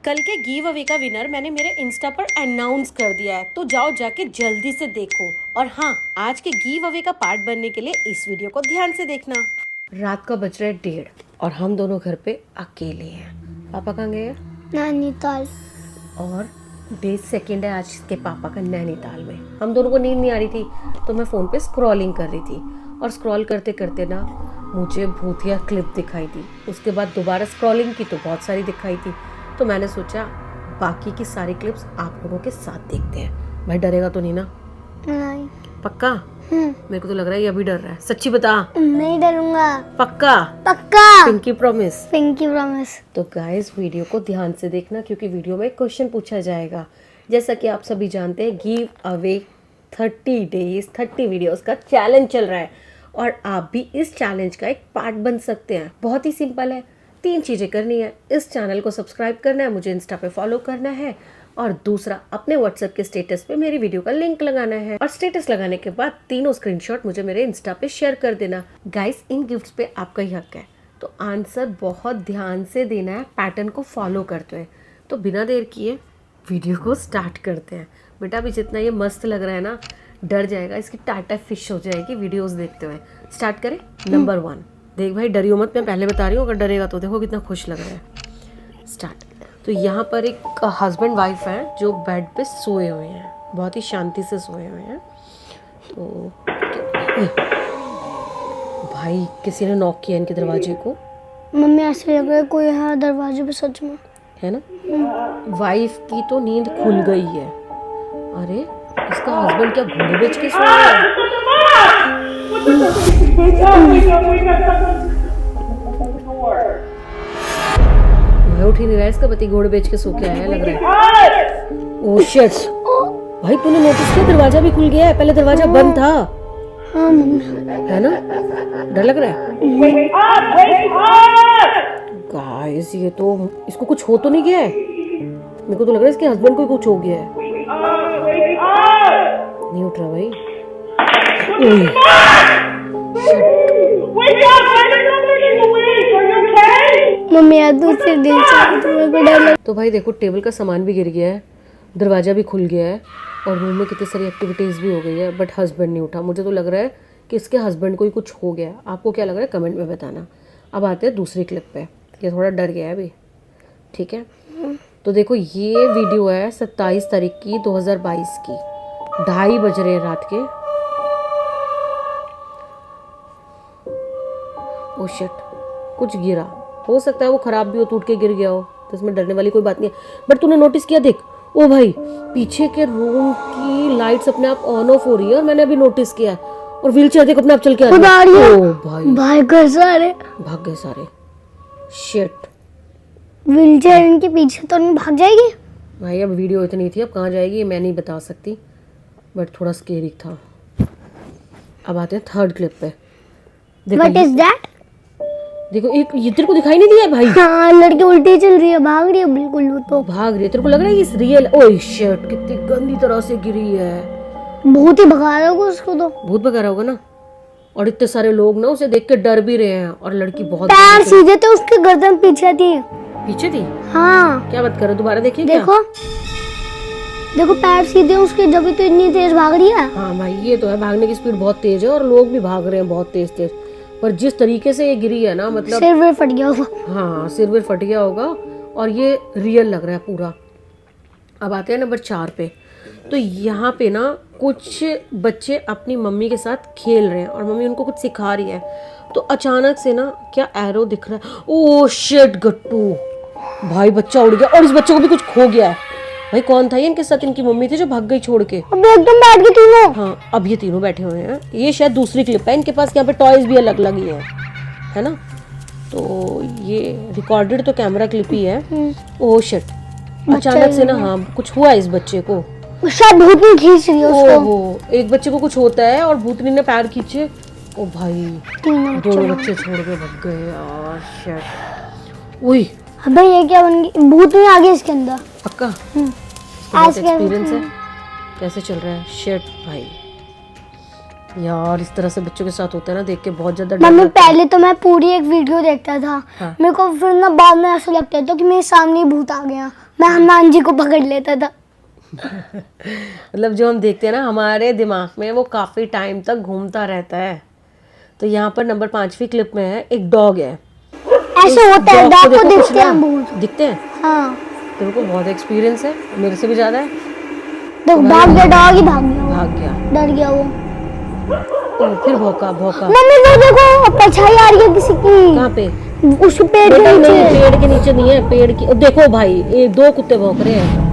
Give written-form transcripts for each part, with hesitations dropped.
कल के give away का विनर मैंने मेरे इंस्टा पर अनाउंस कर दिया है, तो जाओ जाके जल्दी से देखो। और हाँ, आज के गिव अवे का पार्ट बनने के लिए इस वीडियो को ध्यान से देखना। रात का बज रहा है 1:30 और हम दोनों घर पे अकेले हैं। पापा कहाँ गए हैं? नैनीताल। और डे सेकेंड है आज के पापा का नैनीताल में। हम दोनों को नींद नहीं आ रही थी, तो मैं फ़ोन पे स्क्रॉलिंग कर रही थी और स्क्रॉल करते करते ना मुझे भूतिया क्लिप दिखाई थी। उसके बाद दोबारा स्क्रॉलिंग की तो बहुत सारी दिखाई थी, तो मैंने सोचा बाकी की सारी क्लिप्स आप लोगों के साथ देखते हैं। भाई डरेगा तो नहीं ना? नहीं। पक्का? मेरे को तो लग रहा है ये अभी डर रहा है। सच्ची बता। नहीं डरूंगा। पक्का? पक्का। Pinky promise. Pinky promise. तो गाइस वीडियो को ध्यान से देखना, क्योंकि वीडियो में क्वेश्चन पूछा जाएगा। जैसा कि आप सभी जानते हैं, गिव अवे 30 डेज 30 वीडियोस का चैलेंज चल रहा है और आप भी इस चैलेंज का एक पार्ट बन सकते हैं। बहुत ही सिंपल है, 3 चीज़ें करनी है। इस चैनल को सब्सक्राइब करना है, मुझे इंस्टा पे फॉलो करना है, और दूसरा अपने व्हाट्सएप के स्टेटस पे मेरी वीडियो का लिंक लगाना है। और स्टेटस लगाने के बाद तीनों स्क्रीनशॉट मुझे मेरे इंस्टा पे शेयर कर देना। गाइस, इन गिफ्ट्स पे आपका ही हक है, तो आंसर बहुत ध्यान से देना है, पैटर्न को फॉलो करते हुए। तो बिना देर किए वीडियो को स्टार्ट करते हैं। बेटा अभी जितना ये मस्त लग रहा है ना, डर जाएगा, इसकी टाटा फिश हो जाएगी वीडियोस देखते हुए। स्टार्ट करें। नंबर 1। देख भाई, डरियो मत, मैं पहले बता रही हूँ, अगर डरेगा तो देखो कितना खुश लग रहा है। स्टार्ट। तो यहाँ पर एक हस्बैंड वाइफ है जो बेड पे सोए हुए हैं, बहुत ही शांति से सोए हुए हैं। तो भाई किसी ने नॉक किया इनके दरवाजे को। मम्मी ऐसे लग रहा है कोई है दरवाजे पे, सच में है ना? वाइफ की तो नींद खुल गई है। अरे इसका हस्बैंड क्या घोड़े बेच के सो रहा है? भाई उठ ही नहीं रहा है, इसका पति घोड़े बेच के सो के आया लग रहा है। Oh shit! भाई तूने नोटिस किया दरवाजा भी खुल गया है, पहले दरवाजा बंद था। हाँ मम्मी। है ना? डर लग रहा है। गाइस ये तो, इसको कुछ हो तो नहीं गया है? मेरे को तो लग रहा है इसके हस्बैंड को कुछ हो गया है। नहीं उठ रहा भाई। मम्मी यार दूसरे दिन से तुम्हें को डर लग। तो भाई देखो, टेबल का सामान भी गिर गया है, दरवाजा भी खुल गया है और रूम में कितनी सारी एक्टिविटीज़ भी हो गई है, बट हस्बैंड नहीं उठा। मुझे तो लग रहा है कि इसके हस्बैंड को ही कुछ हो गया। आपको क्या लग रहा है कमेंट में बताना। अब आते हैं दूसरी क्लिप पे। ये थोड़ा डर गया है अभी, ठीक है? तो देखो ये वीडियो है 27 तारीख की 2022 की, 2:30 बज रहे हैं रात के। Oh shit! कुछ गिरा, हो सकता है वो खराब भी हो, टूट के गिर गया हो, तो इसमें डरने वाली कोई बात नहीं है। बट तूने नोटिस किया? देख, ओ भाई पीछे के रूम की लाइट्स अपने आप ऑन ऑफ हो रही है, और मैंने अभी नोटिस किया है। और व्हीलचेयर देख अपने आप चल के आ रही है। ओ भाई भाग गए सारे। भाग गए सारे। शिट! व्हीलचेयर इनके पीछे तो नहीं भाग जाएगी? भाई अब वीडियो इतनी थी, अब कहाँ जाएगी मैं नहीं बता सकती, बट थोड़ा स्केरी था। अब आते हैं थर्ड क्लिप पे। What is that? देखो एक, ये तेरे को दिखाई नहीं दिया भाई? हाँ, लड़की उल्टी चल रही है, भाग रही है बिल्कुल। वो तो भाग रही है, तेरे को लग रहा है ये रियल? Oh shit! कितनी गंदी तरह से गिरी है। बहुत ही भगा रहा होगा उसको, तो भूत भगा रहा होगा ना। और इतने सारे लोग ना उसे देख के डर भी रहे हैं, और लड़की बहुत पैर सीधे थे, उसके गर्दन पीछे थी। पीछे थी? हाँ। क्या बात कर रहे हो? दोबारा देखिए। देखो देखो पैर सीधे उसके, जब भी तो इतनी तेज भाग रही है। हाँ भाई ये तो है, भागने की स्पीड बहुत तेज है और लोग भी भाग रहे हैं बहुत तेज तेज। पर जिस तरीके से ये गिरी है ना, मतलब सिर वे फट गया होगा। हाँ सिर वे फट गया होगा, और ये रियल लग रहा है पूरा। अब आते हैं नंबर 4 पे। तो यहाँ पे ना कुछ बच्चे अपनी मम्मी के साथ खेल रहे हैं और मम्मी उनको कुछ सिखा रही है। तो अचानक से ना क्या एरो दिख रहा है। ओह शिट गट्टू! भाई बच्चा उड़ गया, और इस बच्चे को भी कुछ खो गया है। भाई कौन था ये? इनके साथ इनकी मम्मी थी जो भाग गई छोड़ के। अब एकदम बैठ गए तीनों। हाँ अब ये तीनों बैठे हुए हैं। ये शायद दूसरी क्लिप है इनके पास, यहाँ पे टॉयज भी अलग अलग ही है ना? तो ये रिकॉर्डेड तो कैमरा क्लिप ही है। Oh shit! अचानक से ना हाँ कुछ हुआ इस बच्चे को, शायद भूतनी खींच रही है उसको। ओहो, एक बच्चे को कुछ होता है और भूतनी ने पैर खींचे। ओ भाई दोनों बच्चे छोड़ के भाग गए यार। शिट! ओए अबे ये क्या बन गई? भूतनी आ गई इसके अंदर। पक्का? आज एक्सपीरियंस है? कैसे चल रहा है? शिट भाई यार, इस तरह से बच्चों के साथ होता है ना, देख के बहुत ज्यादा डर मम्मी लगता है। पहले तो मैं पूरी एक वीडियो देखता था। हाँ। मेरे को फिर ना बाद में ऐसा लगता था कि मेरे सामने ही भूत आ गया, मैं हनुमान जी को पकड़ लेता था। मतलब जो हम देखते हैं ना हमारे दिमाग में वो काफ़ी टाइम तक घूमता रहता है। तो यहाँ पर नंबर 5वीं क्लिप में है, एक डॉग है। ऐसे होता है, डॉग को देखो कुछ दिखते हैं ना बहुत। दिखते हैं। हाँ तेरे को बहुत एक्सपीरियंस है, मेरे से भी ज़्यादा है। देखो, भाग गया डॉग ही, भाग गया वो। भाग गया। डर गया वो। ओ फिर भौंका भौंका। मम्मी वो देखो, परछाई आ रही है किसी की। कहाँ पे? उसके पेड़ के बेटा नीचे। नहीं, पेड़ के नीचे नहीं है, पेड़ की देखो भाई, ये 2 कुत्ते भौंक रहे हैं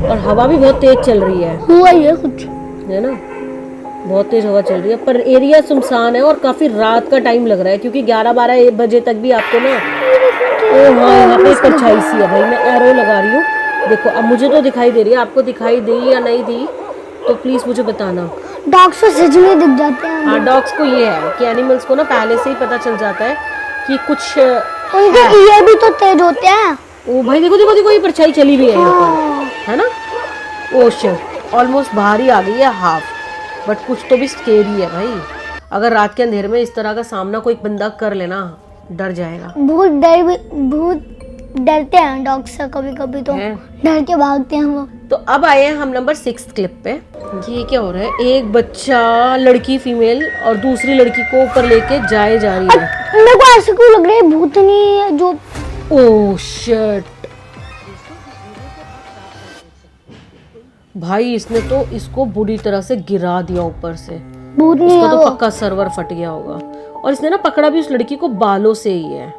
और हवा भी बहुत तेज चल रही है। हुआ ही है कुछ, है ना, बहुत तेज हवा चल रही है, पर एरिया सुनसान है और काफी रात का टाइम लग रहा है, क्योंकि 11-12 बजे तक भी आपको ना, ओ हाँ यहाँ पे एक परछाई सी है भाई, मैं एरो लगा रही हूँ। देखो अब मुझे तो दिखाई दे रही है, आपको दिखाई दी या नहीं दी तो प्लीज मुझे बताना। डॉग्स तो सच में दिख जाते हैं। हाँ, डॉग्स को ये है कि एनिमल्स को ना पहले से ही पता चल जाता है कि कुछ उनके ईयर भी तो तेज होते हैं। ओ भाई देखो देखो देखो, ये परछाई चली भी है यहाँ पर, है ना। ओ शिट, ऑलमोस्ट बाहर ही आ गई है हाफ, बट कुछ तो भी स्केरी है भाई। अगर रात के अंधेरे में इस तरह का सामना कोई बंदा कर लेना, डर जाएगा। बहुत डरते हैं डॉग्स से, कभी कभी तो डर के भागते हैं वो। तो अब आए हैं हम नंबर 6 क्लिप पे। ये क्या हो रहा है, एक बच्चा, लड़की फीमेल और दूसरी लड़की को ऊपर लेके जा रही है। मेरे को ऐसे क्यों लग रहा है भूतनी है जो। ओह शिट भाई, इसने तो इसको बुरी तरह से गिरा दिया ऊपर से। भूतनी इसका है तो वो। पक्का सर्वर फट गया होगा। और इसने ना पकड़ा भी उस लड़की को बालों से ही है।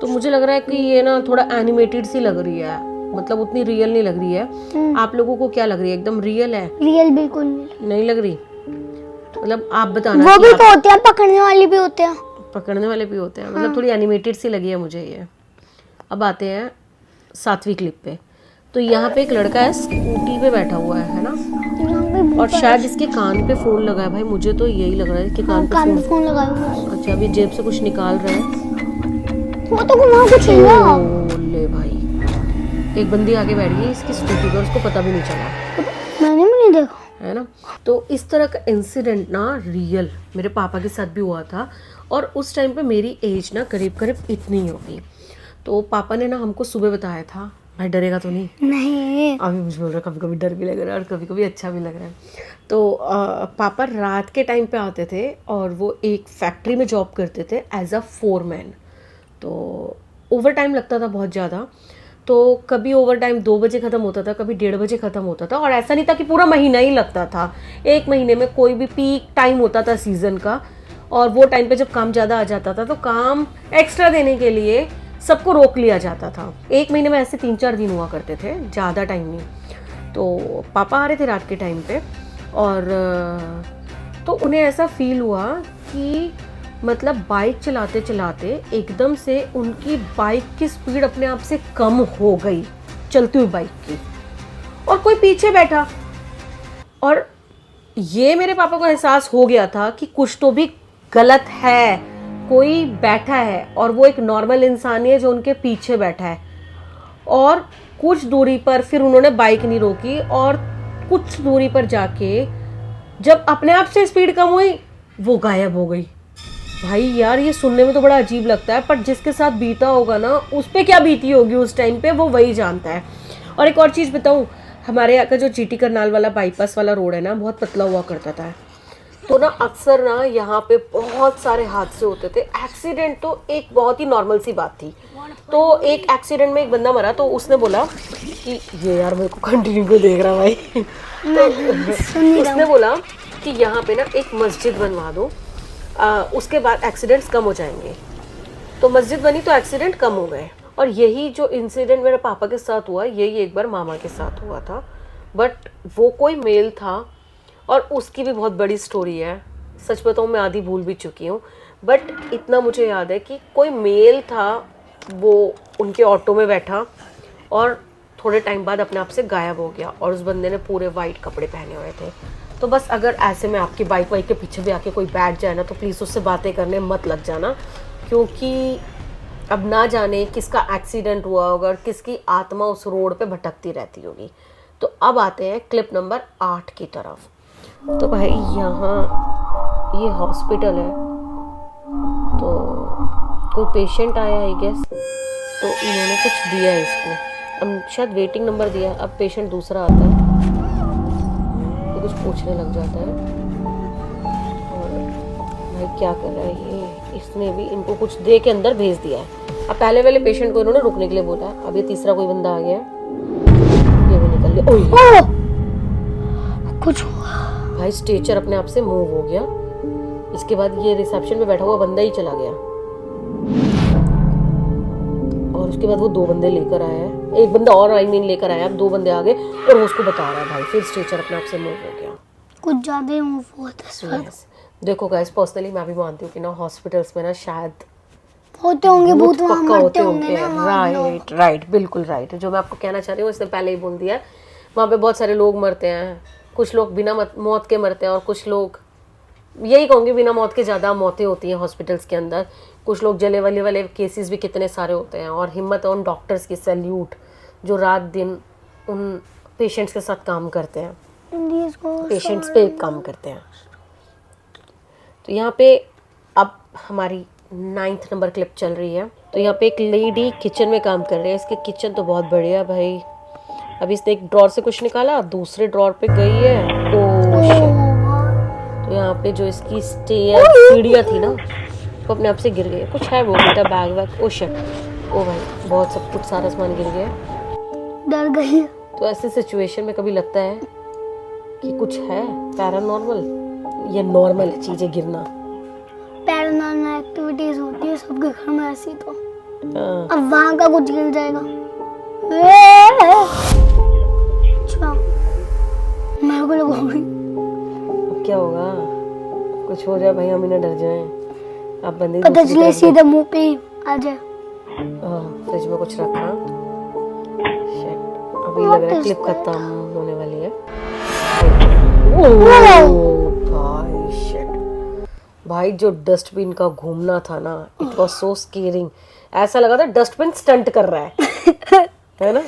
तो मुझे लग रहा है कि ये ना थोड़ा एनिमेटेड सी लग रही है, मतलब उतनी रियल नहीं लग रही है। आप लोगों को क्या लग रही है, एकदम रियल है? रियल बिल्कुल नहीं लग रही, मतलब आप बताना। वो भी तो होते हैं, पकड़ने वाले भी होते हैं। पकड़ने वाले भी होते हैं, मतलब थोड़ी एनिमेटेड सी लगी है मुझे ये। अब आते हैं 7वीं क्लिप पे। तो यहाँ पे एक लड़का है, स्कूटी पे बैठा हुआ है ना, और शायद इसके कान पे फोन लगा है भाई, मुझे तो यही लग रहा है कि कान पे फोन लगा है। अच्छा, अभी जेब से कुछ निकाल रहा है वो तो वहाँ कुछ ले भाई। एक बंदी आगे बैठ गई इसकी स्कूटी पर, उसको पता भी नहीं चला। मैंने भी नहीं देखा, है ना। तो इस तरह का इंसिडेंट ना रियल मेरे पापा के साथ भी हुआ था, और उस टाइम पे मेरी एज ना करीब करीब इतनी ही होगी। तो पापा ने ना हमको सुबह बताया था। भाई डरेगा तो नहीं? नहीं। अभी मुझे बोल रहा है, कभी कभी डर भी लग रहा है और कभी कभी अच्छा भी लग रहा है। तो पापा रात के टाइम पे आते थे और वो एक फैक्ट्री में जॉब करते थे एज अ फोरमैन। तो ओवर टाइम लगता था बहुत ज़्यादा। तो कभी ओवर टाइम 2 बजे ख़त्म होता था, कभी 1:30 बजे ख़त्म होता था, और ऐसा नहीं था कि पूरा महीना ही लगता था। एक महीने में कोई भी पीक टाइम होता था सीज़न का, और वो टाइम पे जब काम ज़्यादा आ जाता था तो काम एक्स्ट्रा देने के लिए सबको रोक लिया जाता था। एक महीने में ऐसे 3-4 दिन हुआ करते थे, ज़्यादा टाइम नहीं। तो पापा आ रहे थे रात के टाइम पे, और तो उन्हें ऐसा फील हुआ कि मतलब बाइक चलाते चलाते एकदम से उनकी बाइक की स्पीड अपने आप से कम हो गई, चलती हुई बाइक की, और कोई पीछे बैठा। और ये मेरे पापा को एहसास हो गया था कि कुछ तो भी गलत है, कोई बैठा है और वो एक नॉर्मल इंसान है जो उनके पीछे बैठा है। और कुछ दूरी पर फिर उन्होंने बाइक नहीं रोकी, और कुछ दूरी पर जाके जब अपने आप से स्पीड कम हुई वो गायब हो गई। भाई यार ये सुनने में तो बड़ा अजीब लगता है, पर जिसके साथ बीता होगा ना, उस पर क्या बीती होगी उस टाइम पे, वो वही जानता है। और एक और चीज़ बताऊँ, हमारे यहाँ का जो जीटी करनाल वाला बाईपास वाला रोड है ना, बहुत पतला हुआ करता था। तो ना अक्सर ना यहाँ पे बहुत सारे हादसे होते थे। एक्सीडेंट तो एक बहुत ही नॉर्मल सी बात थी। तो एक एक्सीडेंट में एक बंदा मरा, तो उसने बोला कि ये यार मेरे को कंटिन्यू क्यों देख रहा भाई तो उसने बोला कि यहाँ पे ना एक मस्जिद बनवा दो, उसके बाद एक्सीडेंट्स कम हो जाएंगे। तो मस्जिद बनी तो एक्सीडेंट कम हो गए। और यही जो इंसिडेंट मेरे पापा के साथ हुआ, यही एक बार मामा के साथ हुआ था। बट वो कोई मेल था, और उसकी भी बहुत बड़ी स्टोरी है। सच बताऊँ मैं आधी भूल भी चुकी हूँ, बट इतना मुझे याद है कि कोई मेल था, वो उनके ऑटो में बैठा और थोड़े टाइम बाद अपने आप से गायब हो गया, और उस बंदे ने पूरे वाइट कपड़े पहने हुए थे। तो बस अगर ऐसे में आपकी बाइक वाइक के पीछे भी आके कोई बैठ जाए ना, तो प्लीज़ उससे बातें करने मत लग जाना, क्योंकि अब ना जाने किसका एक्सीडेंट हुआ होगा और किसकी आत्मा उस रोड पे भटकती रहती होगी। तो अब आते हैं क्लिप नंबर 8 की तरफ। तो भाई यहाँ ये हॉस्पिटल है, तो कोई पेशेंट आया आई गेस, तो इन्होंने कुछ दिया इसको। शायद वेटिंग नंबर दिया है, अब पेशेंट दूसरा आता है तो कुछ पूछने लग जाता है। और भाई क्या कर रहा है ये, इसने भी इनको कुछ दे के अंदर भेज दिया है। अब पहले वाले पेशेंट को इन्होंने रुकने के लिए बोला, अब ये तीसरा कोई बंदा आ गया है, ये भी निकल गया। ओए कुछ हुआ भाई, स्ट्रेचर अपने आप से मूव हो गया। इसके बाद ये रिसेप्शन पे बैठा हुआ बंदा ही चला गया और उसके बाद वो 2 बंदे लेकर आया है, एक बंदा और लेकर आया, अब 2 बंदे आ गए और वो उसको बता रहा है भाई, फिर स्ट्रेचर अपने आप से मूव हो गया। कुछ ज्यादा ही मूव हुआ था। yes. देखो गाइस, पर्सनली मैं भी मानती हूँ कि ना हॉस्पिटल्स में ना शायद होते होंगे भूत, वहाँ पक्का मरते होंगे ना वहाँ लोग। राइट, बिल्कुल राइट। जो मैं आपको कहना चाह रही हूँ इसने पहले ही बोल दिया, वहाँ पे बहुत सारे लोग मरते हैं, कुछ लोग बिना मौत के मरते हैं और कुछ लोग, यही कहूँगी बिना मौत के ज़्यादा मौतें होती हैं हॉस्पिटल्स के अंदर। कुछ लोग जले वाले केसेस भी कितने सारे होते हैं। और हिम्मत है उन डॉक्टर्स की, सैल्यूट, जो रात दिन उन पेशेंट्स के साथ काम करते हैं, पेशेंट्स पे काम करते हैं। तो यहाँ पे अब हमारी 9th नंबर क्लिप चल रही है। तो यहाँ पे एक लेडी किचन में काम कर रही है। इसके किचन तो बहुत बढ़िया है भाई। अभी इसने एक ड्रॉर से कुछ निकाला, दूसरे ड्रॉर पे गई है, ओह शिट। तो यहाँ पे जो इसकी सीढ़ियाँ थी ना, वो अपने आप से गिर गई। कुछ है वो बेटा, बैग वैग, ओह शिट, ओ भाई बहुत सब कुछ, सारा सामान गिर गया, डर गई। तो ऐसे सिचुएशन में कभी लगता है कि कुछ है पैरानॉर्मल या नॉर्मल है चीजें गिरना। पैरानॉर्मल एक्टिविटीज होती है सबके घर में ऐसी तो। हाँ। अब वहाँ का कुछ गिर जाएगा। अच्छा, मेरे को लगा अब क्या होगा, कुछ हो जाए भाई, हम ही ना डर जाएं। आप बंदे पता चले सीधे मुंह पे ही आ जाए। फ्रिज में कुछ रखा, शिट, अभी लग रहा है क्लिप खत्म होने वाली है। भाई शिट, भाई जो डस्टबिन का घूमना था ना, इट वाज सो स्केरिंग। ऐसा लगा था डस्टबिन स्टंट कर रहा है ना।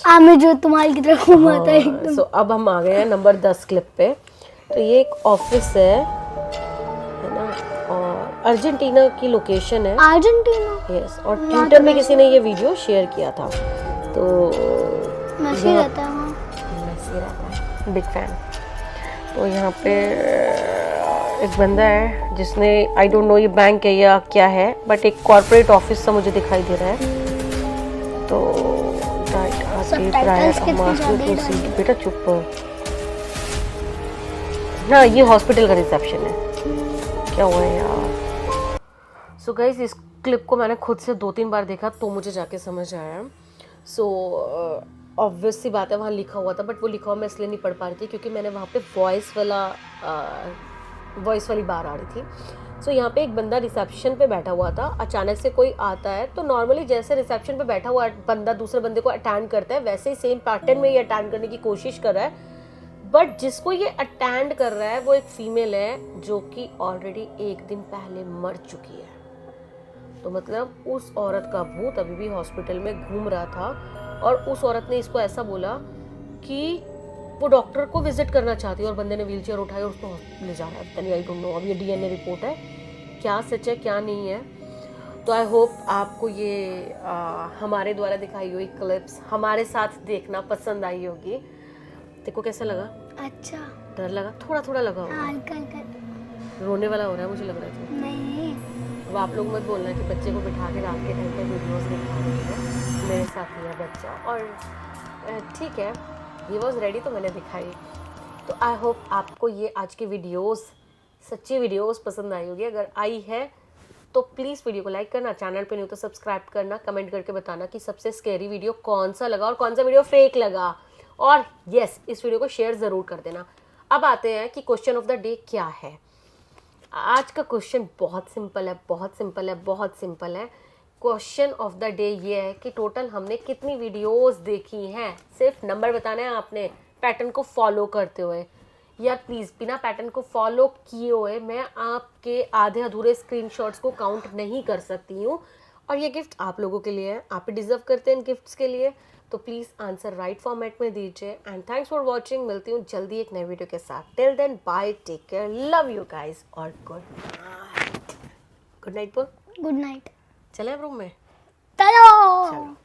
आमिर जो तुम्हारी की तरफ घुमाता है एकदम। सो अब हम आ गए हैं नंबर 10 क्लिप पे। तो ये एक ऑफिस है ना, और अर्जेंटीना की लोकेशन है। अर्जेंटीना, यस, और ट्विटर में किसी ने ये वीडियो शेयर किया था। तो मैसी रहता है वहाँ, मैसी रहता है, बिग फैन। तो यहाँ पे एक बंदा है जिसने, आई डोंट नो ये बैंक है या क्या है, बट एक कॉर्पोरेट ऑफिस सा मुझे दिखाई दे रहा है। तो बेटा चुप, ना ये हॉस्पिटल का रिसेप्शन है। क्या हुआ है यार। सो गाइस, इस क्लिप को मैंने खुद से 2-3 बार देखा तो मुझे जाके समझ आया। सो ऑब्वियस सी बात है, वहाँ लिखा हुआ था, बट वो लिखा हुआ मैं इसलिए नहीं पढ़ पा रही थी क्योंकि मैंने वहाँ पे वॉइस वाली बार आ रही थी। सो यहाँ पे एक बंदा रिसेप्शन पे बैठा हुआ था। अचानक से कोई आता है, तो नॉर्मली जैसे रिसेप्शन पे बैठा हुआ बंदा दूसरे बंदे को अटेंड करता है, वैसे ही सेम पैटर्न में ये अटेंड करने की कोशिश कर रहा है। बट जिसको ये अटेंड कर रहा है वो एक फीमेल है जो कि ऑलरेडी 1 दिन पहले मर चुकी है। तो मतलब उस औरत का भूत अभी भी हॉस्पिटल में घूम रहा था, और उस औरत ने इसको ऐसा बोला कि वो डॉक्टर को विजिट करना चाहती है, और बंदे ने व्हीलचेयर उठाई और उसको हॉस्पिटल ले जा रहा है। आई डोंट नो, अब ये डीएनए रिपोर्ट है, क्या सच है क्या नहीं है। तो आई होप आपको ये हमारे द्वारा दिखाई हुई क्लिप्स हमारे साथ देखना पसंद आई होगी। देखो कैसा लगा? अच्छा, डर लगा? थोड़ा थोड़ा लगा होगा, रोने वाला हो रहा है मुझे लग रहा है। नहीं, अब आप लोग मत बोलना कि बच्चे को बिठा के रात के टाइम पे वीडियोस दिखा रही है। मेरे साथ ही है बच्चा, और ठीक है, ही वॉज रेडी तो मैंने दिखाई। तो आई होप आपको ये आज की वीडियोस, सच्ची वीडियोस पसंद आई होगी। अगर आई है तो प्लीज़ वीडियो को लाइक करना, चैनल पे नहीं तो सब्सक्राइब करना, कमेंट करके बताना कि सबसे स्कैरी वीडियो कौन सा लगा और कौन सा वीडियो फेक लगा, और यस, इस वीडियो को शेयर ज़रूर कर देना। अब आते हैं कि क्वेश्चन ऑफ द डे क्या है। आज का क्वेश्चन बहुत सिंपल है, बहुत सिंपल है, बहुत सिंपल है। क्वेश्चन ऑफ द डे ये है कि टोटल हमने कितनी वीडियोस देखी हैं। सिर्फ नंबर बताना है आपने, पैटर्न को फॉलो करते हुए। यार प्लीज़, बिना पैटर्न को फॉलो किए हुए मैं आपके आधे अधूरे स्क्रीनशॉट्स को काउंट नहीं कर सकती हूँ। और ये गिफ्ट आप लोगों के लिए है, आप डिजर्व करते हैं इन गिफ्ट्स के लिए। तो प्लीज़ आंसर राइट फॉर्मेट में दीजिए। And thanks for watching. मिलती हूँ जल्दी एक नए वीडियो के साथ। Till then bye, take care, love you guys, और गुड नाइट। गुड नाइट बोल। Good night. चले रूम में? चलो।